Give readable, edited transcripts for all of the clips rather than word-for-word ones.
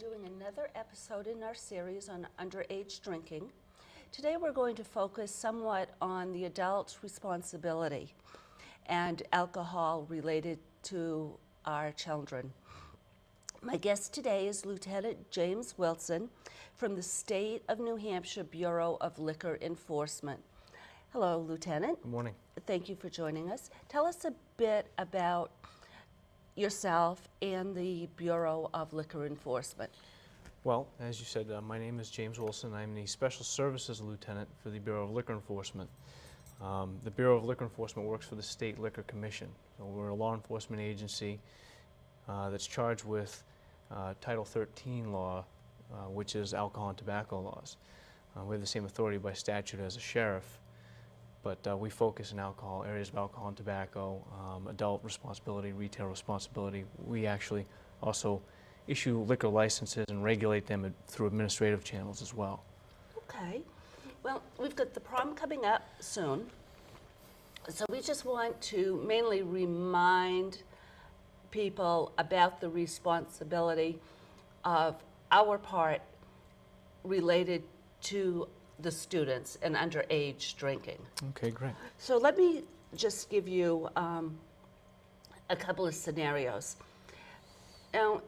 doing another episode in our series on underage drinking. Today we're going to focus somewhat on the adult responsibility and alcohol related to our children. My guest today is Lieutenant James Wilson from the State of New Hampshire Bureau of Liquor Enforcement. Hello, Lieutenant. Good morning. Thank you for joining us. Tell us a bit about yourself and the Bureau of Liquor Enforcement. Well, as you said, my name is James Wilson. I'm the Special Services Lieutenant for the Bureau of Liquor Enforcement. The Bureau of Liquor Enforcement works for the State Liquor Commission. So we're a law enforcement agency that's charged with Title 13 law, which is alcohol and tobacco laws. We have the same authority by statute as a sheriff, but we focus in alcohol, areas of alcohol and tobacco, adult responsibility, retail responsibility. We actually also issue liquor licenses and regulate them through administrative channels as well. Okay. Well, we've got the prom coming up soon, so we just want to mainly remind people about the responsibility of our part related to the students and underage drinking. Okay, great. So let me just give you a couple of scenarios. Now,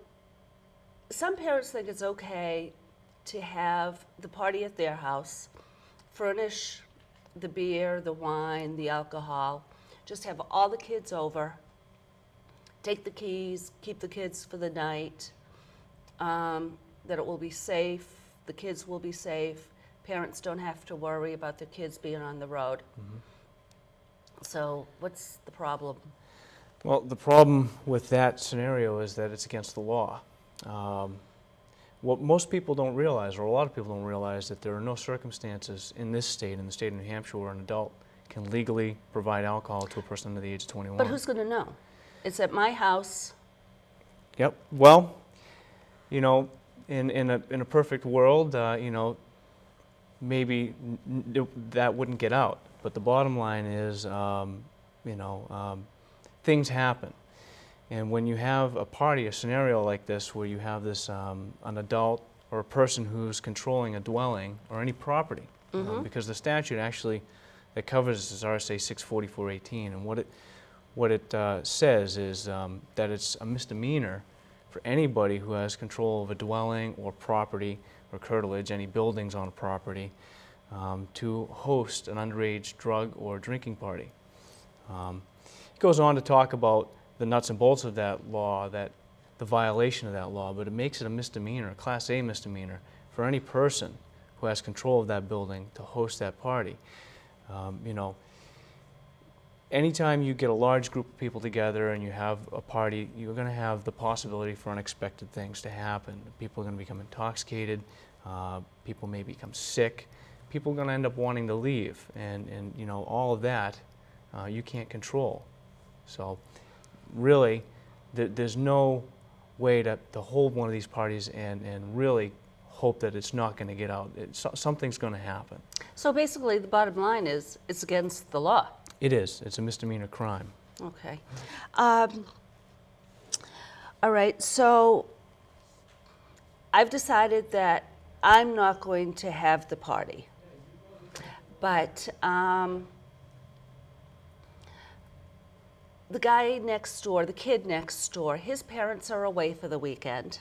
some parents think it's okay to have the party at their house, furnish the beer, the wine, the alcohol, just have all the kids over, take the keys, keep the kids for the night, that it will be safe, the kids will be safe, parents don't have to worry about their kids being on the road. Mm-hmm. So what's the problem? Well, the problem with that scenario is that it's against the law. What most people don't realize, or a lot of people don't realize, that there are no circumstances in this state, in the state of New Hampshire, where an adult can legally provide alcohol to a person under the age of 21. But who's going to know? It's at my house. Yep. Well, you know, in a perfect world, you know, maybe that wouldn't get out. But the bottom line is, you know, things happen. And when you have a party, a scenario like this, where you have this, an adult or a person who's controlling a dwelling or any property, Mm-hmm. Because the statute actually that covers this is RSA 644-18, and what it says is that it's a misdemeanor for anybody who has control of a dwelling or property or curtilage, any buildings on a property, to host an underage drug or drinking party. It goes on to talk about the nuts and bolts of that law, that the violation of that law, but it makes it a misdemeanor, a Class A misdemeanor, for any person who has control of that building to host that party. You know, anytime you get a large group of people together and you have a party, you're going to have the possibility for unexpected things to happen. People are going to become intoxicated, people may become sick, people are going to end up wanting to leave, and you know, all of that you can't control. So really, there's no way to hold one of these parties and really hope that it's not going to get out. Something's going to happen. So basically, the bottom line is it's against the law. It is. It's a misdemeanor crime. Okay. All right, so I've decided that I'm not going to have the party. But the guy next door, the kid next door, his parents are away for the weekend.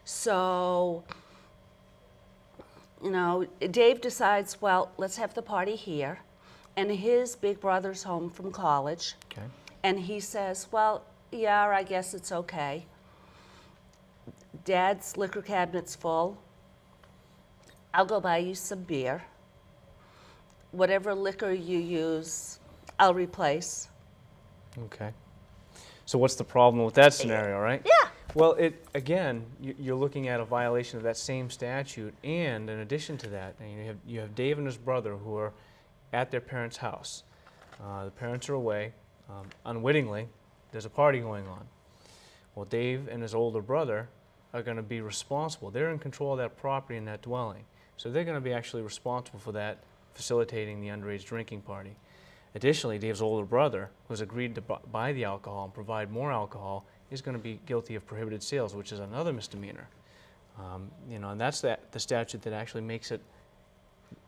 So, you know, Dave decides, well, let's have the party here. And his big brother's home from college. Okay. And he says, well, yeah, I guess it's okay. Dad's liquor cabinet's full. I'll go buy you some beer. Whatever liquor you use, I'll replace. Okay. So what's the problem with that scenario, right? Yeah. Well, again, you're looking at a violation of that same statute, and in addition to that, you have Dave and his brother who are at their parents' house. The parents are away. Unwittingly, there's a party going on. Well, Dave and his older brother are going to be responsible. They're in control of that property and that dwelling. So they're going to be actually responsible for that, facilitating the underage drinking party. Additionally, Dave's older brother, who's agreed to buy the alcohol and provide more alcohol, is going to be guilty of prohibited sales, which is another misdemeanor. And that's the statute that actually makes it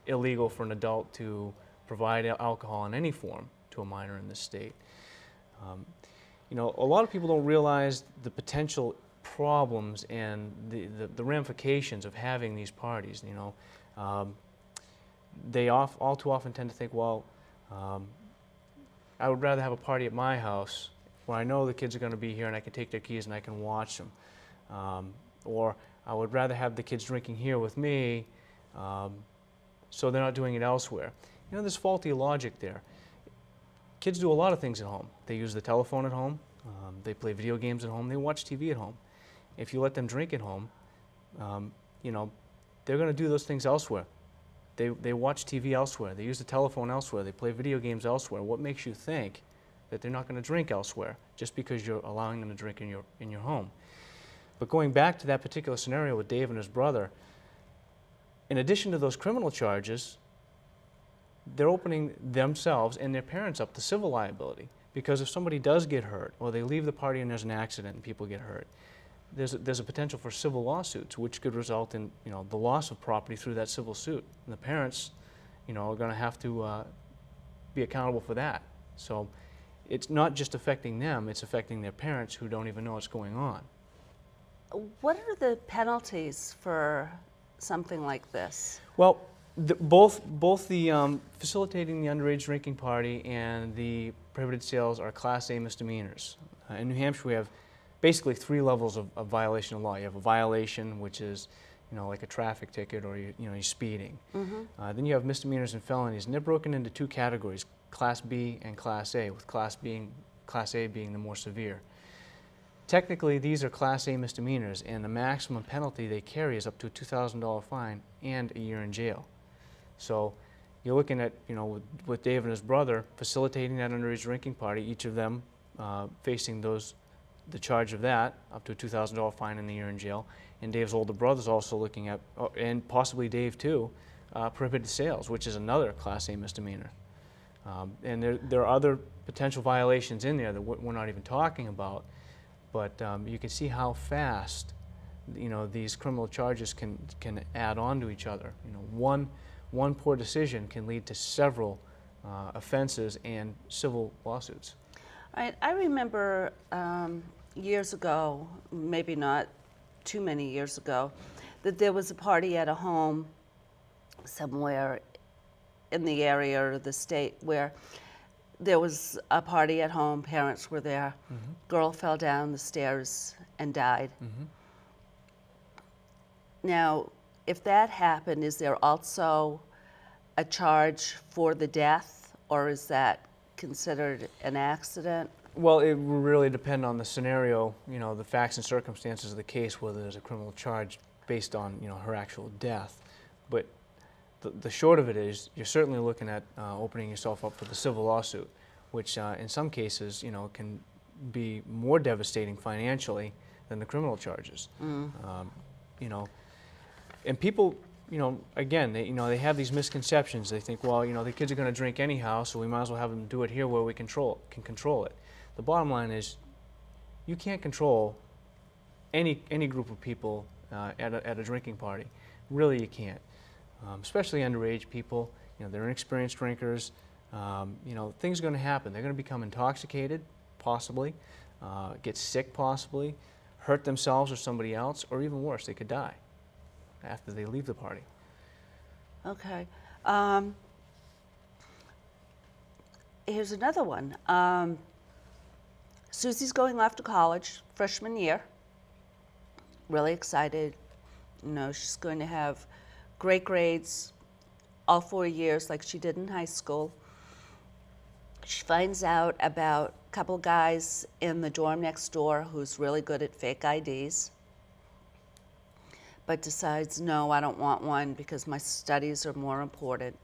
illegal for an adult to provide alcohol in any form to a minor in this state. A lot of people don't realize the potential problems and the ramifications of having these parties. They all too often tend to think, well, I would rather have a party at my house where I know the kids are going to be here and I can take their keys and I can watch them. Or I would rather have the kids drinking here with me so they're not doing it elsewhere. There's faulty logic there. Kids do a lot of things at home. They use the telephone at home, they play video games at home, they watch TV at home. If you let them drink at home, they're going to do those things elsewhere. They watch TV elsewhere, they use the telephone elsewhere, they play video games elsewhere. What makes you think that they're not going to drink elsewhere just because you're allowing them to drink in your home? But going back to that particular scenario with Dave and his brother, in addition to those criminal charges, they're opening themselves and their parents up to civil liability. Because if somebody does get hurt, or they leave the party and there's an accident and people get hurt, there's a potential for civil lawsuits, which could result in the loss of property through that civil suit. And the parents, are going to have to be accountable for that. So it's not just affecting them; it's affecting their parents who don't even know what's going on. What are the penalties for something like this? Well, both the facilitating the underage drinking party and the prohibited sales are Class A misdemeanors. In New Hampshire, we have basically 3 levels of violation of law. You have a violation, which is, like a traffic ticket, or you're speeding. Mm-hmm. Then you have misdemeanors and felonies, and they're broken into 2 categories: Class B and Class A, with Class A being the more severe. Technically, these are Class A misdemeanors, and the maximum penalty they carry is up to a $2,000 fine and a year in jail. So you're looking at, with Dave and his brother facilitating that underage drinking party, each of them facing the charge of that, up to a $2,000 fine and a year in jail. And Dave's older brother's also looking at, and possibly Dave too, prohibited sales, which is another Class A misdemeanor. And there are other potential violations in there that we're not even talking about. But you can see how fast, these criminal charges can add on to each other. One poor decision can lead to several offenses and civil lawsuits. I remember years ago, maybe not too many years ago, that there was a party at a home somewhere in the area or the state where there was a party at home, parents were there, Mm-hmm. girl fell down the stairs and died. Mm-hmm. Now, if that happened, is there also a charge for the death, or is that considered an accident? Well, it will really depend on the scenario, the facts and circumstances of the case, whether there's a criminal charge based on, her actual death. But the short of it is, you're certainly looking at opening yourself up for the civil lawsuit, which in some cases, can be more devastating financially than the criminal charges. Mm. And people, again, they have these misconceptions. They think, well, the kids are going to drink anyhow, so we might as well have them do it here where we can control it. The bottom line is, you can't control any group of people at a drinking party. Really, you can't. Especially underage people. They're inexperienced drinkers. Things are going to happen. They're going to become intoxicated, possibly, get sick, possibly, hurt themselves or somebody else, or even worse, they could die after they leave the party. Okay. Here's another one. Susie's going off to college, freshman year. Really excited. She's going to have great grades all 4 years like she did in high school. She finds out about a couple guys in the dorm next door who's really good at fake IDs, but decides, no, I don't want one because my studies are more important.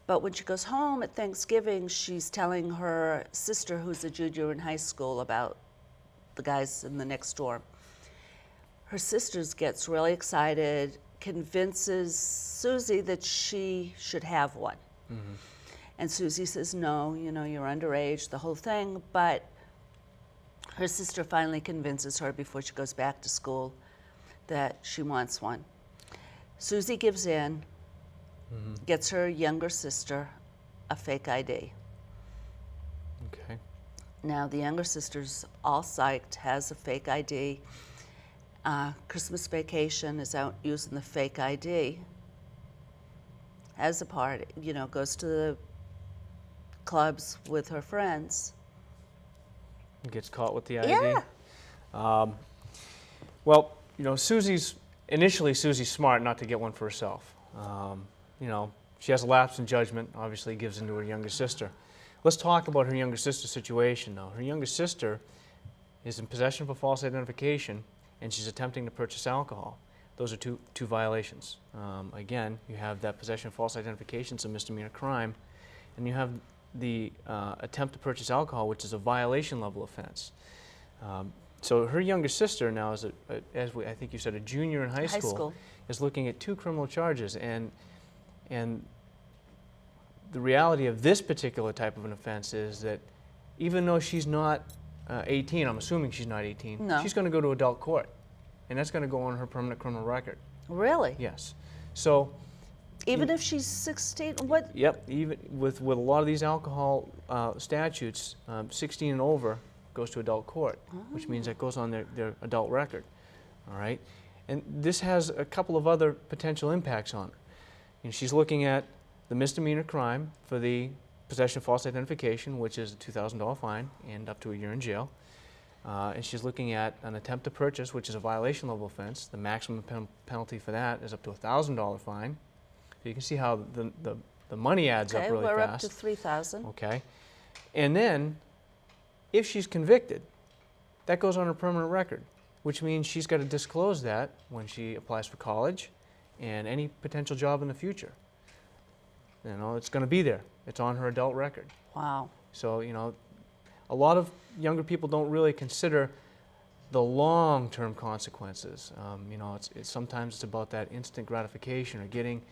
But when she goes home at Thanksgiving, she's telling her sister, who's a junior in high school, about the guys in the next dorm. Her sister gets really excited, convinces Susie that she should have one. Mm-hmm. And Susie says, no, you're underage, the whole thing. But her sister finally convinces her before she goes back to school that she wants one. Susie gives in, gets her younger sister a fake ID. Okay. Now, the younger sister's all psyched, has a fake ID. Christmas vacation, is out using the fake ID. Has a party, goes to the clubs with her friends. Gets caught with the ID. Yeah. Well, Susie's smart not to get one for herself. She has a lapse in judgment, obviously gives in to her younger sister. Let's talk about her younger sister's situation, though. Her younger sister is in possession of a false identification, and she's attempting to purchase alcohol. Those are two violations. Again, you have that possession of false identification, it's a misdemeanor crime, and you have the attempt to purchase alcohol, which is a violation level offense. So her younger sister now is, I think you said, a junior in high school, is looking at 2 criminal charges, and the reality of this particular type of an offense is that even though she's not 18, I'm assuming she's not 18, No. she's going to go to adult court, and that's going to go on her permanent criminal record. Really? Yes. So Even if she's 16? What? Yep, even with a lot of these alcohol statutes, 16 and over goes to adult court, which means that goes on their adult record, all right? And this has a couple of other potential impacts on her. She's looking at the misdemeanor crime for the possession of false identification, which is a $2,000 fine and up to a year in jail. And she's looking at an attempt to purchase, which is a violation level offense. The maximum penalty for that is up to a $1,000 fine. So you can see how the money adds up really we're fast. up to 3,000. Okay. And then, if she's convicted, that goes on her permanent record, which means she's got to disclose that when she applies for college and any potential job in the future. It's going to be there. It's on her adult record. Wow. So, a lot of younger people don't really consider the long-term consequences. Sometimes it's about that instant gratification or getting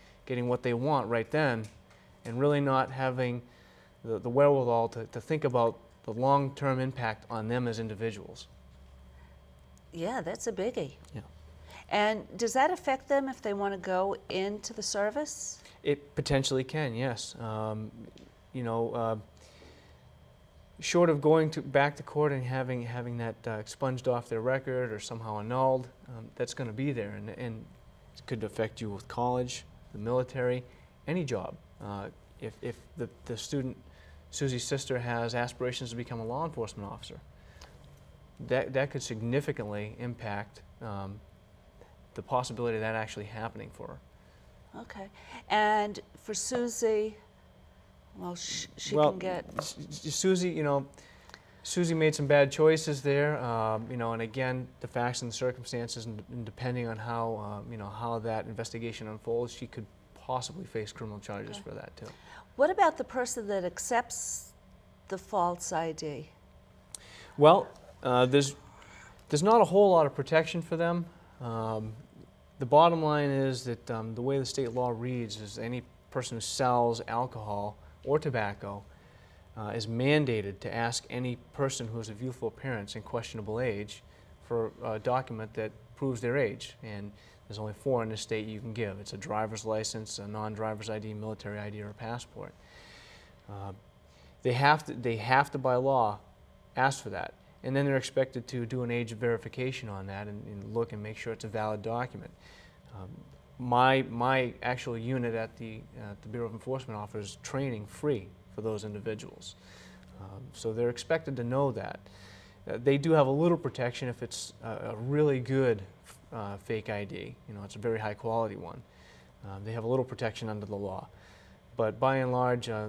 what they want right then, and really not having the wherewithal to think about the long-term impact on them as individuals. Yeah, that's a biggie. Yeah. And does that affect them if they want to go into the service? It potentially can, yes. Short of going back to court and having that expunged off their record or somehow annulled, that's going to be there, and it could affect you with college, the military, any job. If the student, Susie's sister, has aspirations to become a law enforcement officer, that could significantly impact the possibility of that actually happening for her. Okay. And for Susie, well, she can get... Susie, Susie made some bad choices there, and again, the facts and the circumstances, and depending on how, how that investigation unfolds, she could possibly face criminal charges for that too. What about the person that accepts the false ID? Well, there's not a whole lot of protection for them. The bottom line is that the way the state law reads is any person who sells alcohol or tobacco is mandated to ask any person who has a youthful appearance and questionable age for a document that proves their age. And there's only 4 in this state you can give. It's a driver's license, a non-driver's ID, military ID, or a passport. They have to, by law, ask for that. And then they're expected to do an age verification on that and look and make sure it's a valid document. My actual unit at the Bureau of Enforcement offers training free for those individuals. So they're expected to know that. They do have a little protection if it's a really good fake ID. It's a very high quality one. They have a little protection under the law. But by and large, they're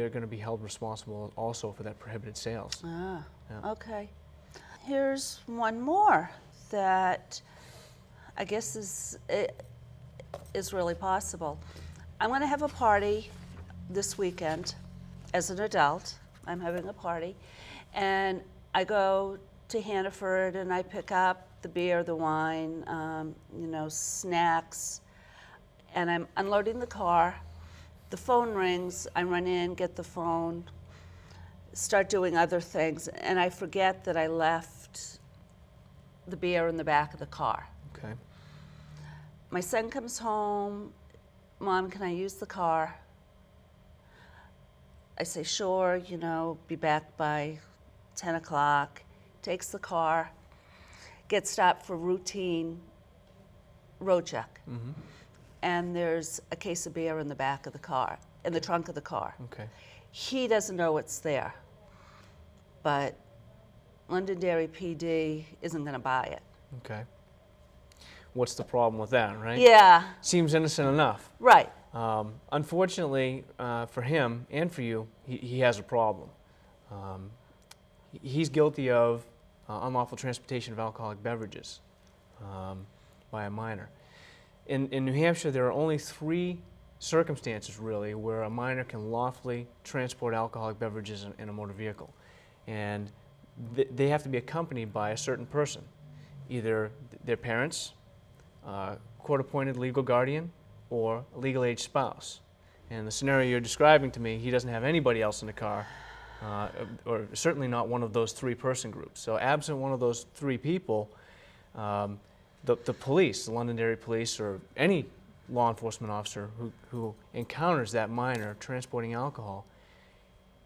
going to be held responsible also for that prohibited sales. Ah, Yeah. okay. Here's one more that I guess is really possible. I'm going to have a party this weekend as an adult. I'm having a party. And I go to Hannaford and I pick up the beer, the wine, snacks. And I'm unloading the car. The phone rings. I run in, get the phone, start doing other things. And I forget that I left the beer in the back of the car. Okay. My son comes home, Mom, can I use the car? I say, sure, be back by 10 o'clock. Takes the car, gets stopped for routine road check. Mm-hmm. And there's a case of beer in the back of the car, in the trunk of the car. Okay. He doesn't know it's there, but Londonderry PD isn't going to buy it. Okay. What's the problem with that, right? Yeah, Seems innocent enough. right. Unfortunately, for him and for you, he has a problem. He's guilty of unlawful transportation of alcoholic beverages by a minor. In New Hampshire, there are only 3 circumstances, really, where a minor can lawfully transport alcoholic beverages in a motor vehicle. And they have to be accompanied by a certain person, either their parents, court-appointed legal guardian, or a legal age spouse. And the scenario you're describing to me, he doesn't have anybody else in the car, or certainly not one of those 3 person groups. So absent one of those 3 people, the police, the Londonderry police, or any law enforcement officer who encounters that minor transporting alcohol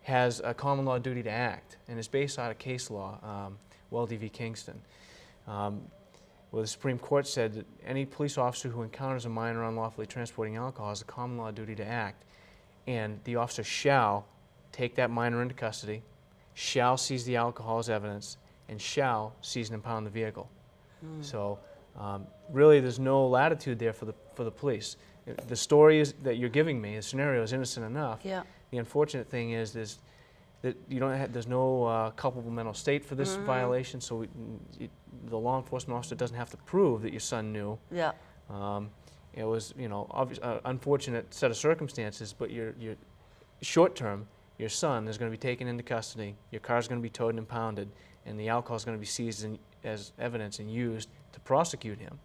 has a common law duty to act, and it's based on a case law, Weldy v. Kingston, where the Supreme Court said that any police officer who encounters a minor unlawfully transporting alcohol has a common law duty to act, and the officer shall take that minor into custody, shall seize the alcohol as evidence, and shall seize and impound the vehicle. So really there's no latitude there for the police. The story that you're giving me, the scenario is innocent enough. Yeah. The unfortunate thing is that there's no culpable mental state for this violation, so the law enforcement officer doesn't have to prove that your son knew. Yeah. It was, unfortunate set of circumstances, but your short term, your son is going to be taken into custody, your car is going to be towed and impounded, and the alcohol is going to be seized as evidence and used to prosecute him.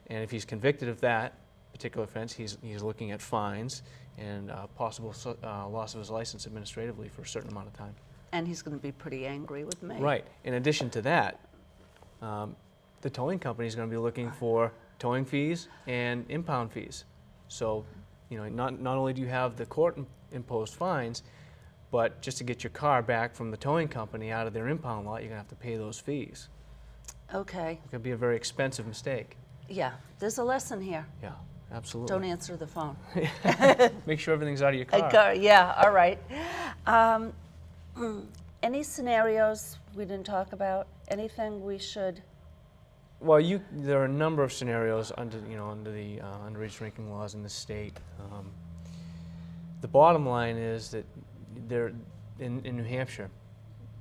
And if he's convicted of that particular offense, he's looking at fines and possible loss of his license administratively for a certain amount of time. And he's going to be pretty angry with me. Right. In addition to that, the towing company is going to be looking for towing fees and impound fees. So, not only do you have the court-imposed fines, but just to get your car back from the towing company out of their impound lot, you're going to have to pay those fees. Okay. It could be a very expensive mistake. Yeah, there's a lesson here. Yeah, absolutely. Don't answer the phone. Make sure everything's out of your car. Yeah, all right. Any scenarios we didn't talk about? Anything we should? Well, there are a number of scenarios under the underage drinking laws in the state. The bottom line is that in New Hampshire,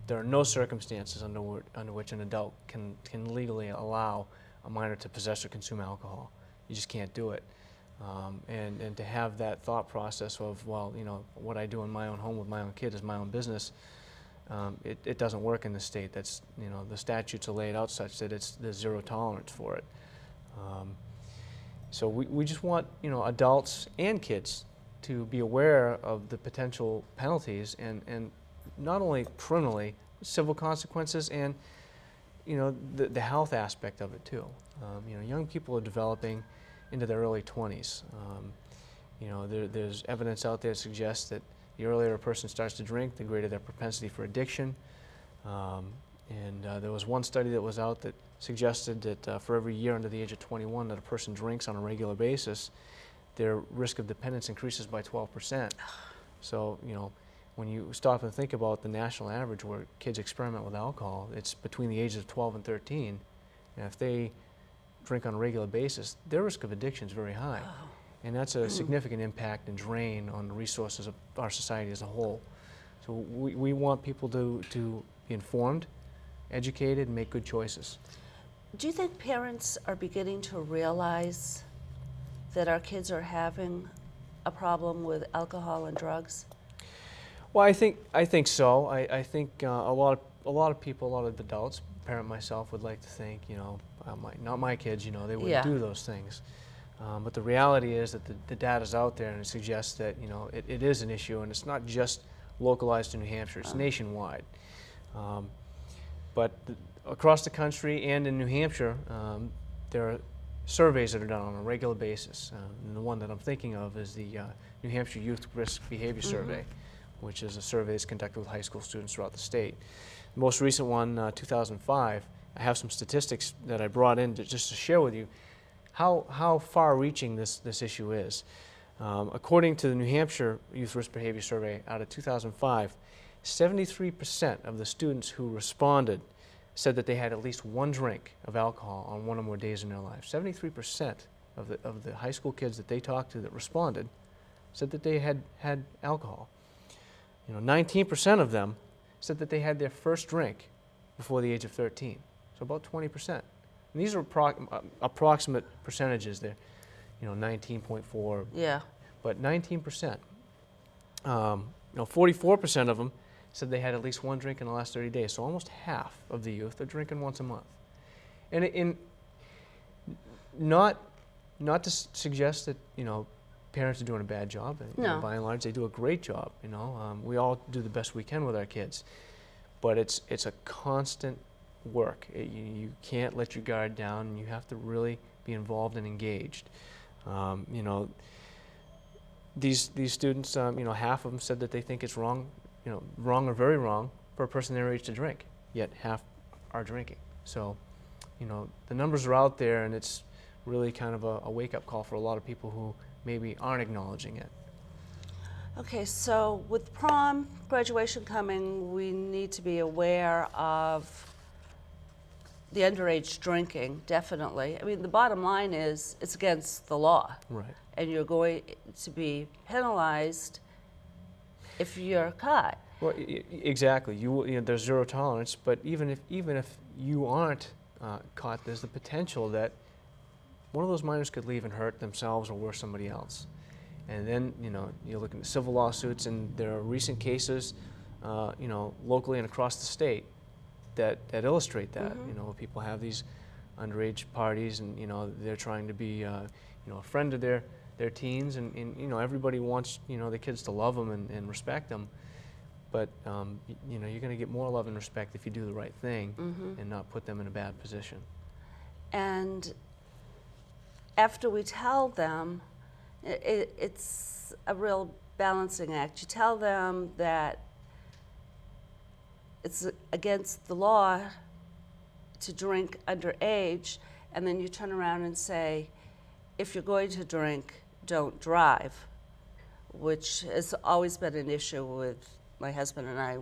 there are no circumstances under which an adult can legally allow a minor to possess or consume alcohol. You just can't do it. And to have that thought process of, well, what I do in my own home with my own kid is my own business, it doesn't work in the state. That's, the statutes are laid out such that there's zero tolerance for it. So we just want, adults and kids to be aware of the potential penalties and not only criminally, civil consequences and, the health aspect of it too. Young people are developing into their early 20s. There's evidence out there that suggests that the earlier a person starts to drink, the greater their propensity for addiction. There was one study that was out that suggested that for every year under the age of 21 that a person drinks on a regular basis, their risk of dependence increases by 12%. So, when you stop and think about the national average where kids experiment with alcohol, it's between the ages of 12 and 13. And if they drink on a regular basis, their risk of addiction is very high. And that's a significant impact and drain on the resources of our society as a whole. So we want people to be informed, educated, and make good choices. Do you think parents are beginning to realize that our kids are having a problem with alcohol and drugs? Well, I think so. I think a lot of people, a lot of adults, parent myself, would like to think, not my kids, they wouldn't do those things. But the reality is that the data's out there, and it suggests that it is an issue, and it's not just localized to New Hampshire; it's nationwide. But across the country and in New Hampshire, there are surveys that are done on a regular basis. And the one that I'm thinking of is the New Hampshire Youth Risk Behavior Survey, which is a survey that's conducted with high school students throughout the state. The most recent one, 2005, I have some statistics that I brought in just to share with you how far-reaching this issue is. According to the New Hampshire Youth Risk Behavior Survey out of 2005, 73% of the students who responded said that they had at least one drink of alcohol on one or more days in their life. 73% of the high school kids that they talked to that responded said that they had alcohol. 19% of them said that they had their first drink before the age of 13. So about 20%. And these are approximate percentages. They're 19.4. Yeah. But 19%. 44% of them said they had at least one drink in the last 30 days. So almost half of the youth are drinking once a month. And not to suggest that parents are doing a bad job. No. By and large, they do a great job. We all do the best we can with our kids, but it's a constant work. You can't let your guard down, and you have to really be involved and engaged. These students, half of them said that they think it's wrong, wrong or very wrong for a person their age to drink, yet half are drinking. So, the numbers are out there, and it's really kind of a wake-up call for a lot of people who maybe aren't acknowledging it. Okay, so with prom, graduation coming, we need to be aware of the underage drinking, definitely. I mean, the bottom line is it's against the law. Right. And you're going to be penalized if you're caught. Well, exactly. There's zero tolerance, but even if you aren't caught, there's the potential that one of those minors could leave and hurt themselves or worse somebody else. And then, you're looking at civil lawsuits, and there are recent cases, locally and across the state that illustrate that. People have these underage parties, and, they're trying to be, a friend to their teens, and everybody wants, the kids to love them and respect them. But, you're going to get more love and respect if you do the right thing and not put them in a bad position. And after we tell them, it's a real balancing act. You tell them that it's against the law to drink underage, and then you turn around and say, if you're going to drink, don't drive, which has always been an issue with my husband and I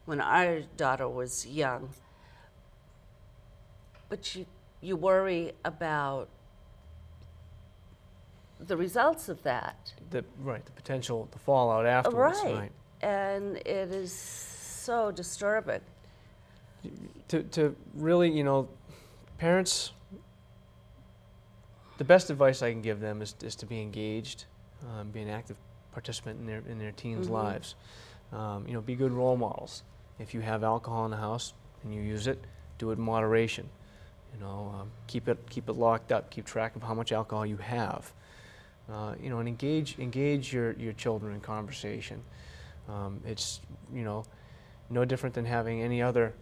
when our daughter was young. But you worry about the results of that. The potential, the fallout afterwards. Right. And it is so disturbing. To really, parents, the best advice I can give them is to be engaged, be an active participant in their teens' lives. Be good role models. If you have alcohol in the house and you use it, do it in moderation. Keep it locked up. Keep track of how much alcohol you have. And engage your children in conversation. It's no different than having any other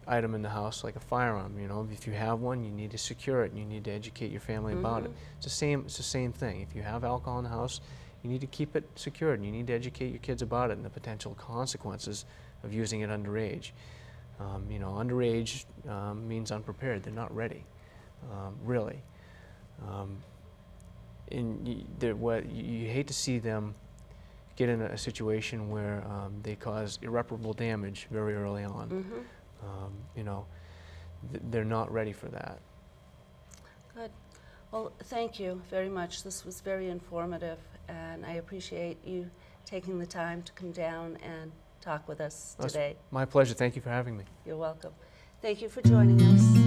item in the house, like a firearm. If you have one, you need to secure it, and you need to educate your family about it. It's the same thing. If you have alcohol in the house, you need to keep it secured, and you need to educate your kids about it and the potential consequences of using it underage. Underage means unprepared. They're not ready, really. And you hate to see them get in a situation where they cause irreparable damage very early on. They're not ready for that. Good. Well, thank you very much. This was very informative, and I appreciate you taking the time to come down and talk with us today. My pleasure. Thank you for having me. You're welcome. Thank you for joining us.